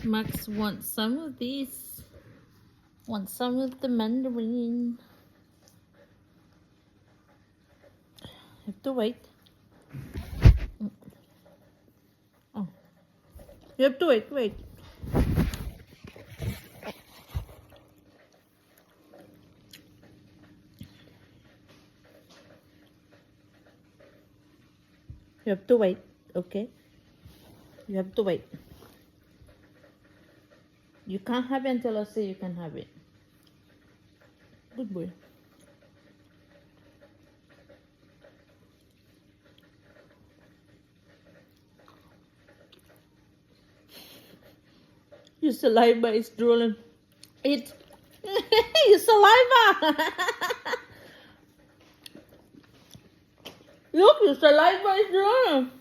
Max wants some of these. Want some of the mandarin. Have to wait. Oh. You have to wait. You have to wait, okay? You have to wait. You can't have it until I say you can have it. Good boy. Your saliva is drooling. Eat. Your saliva. Look, your saliva is drooling.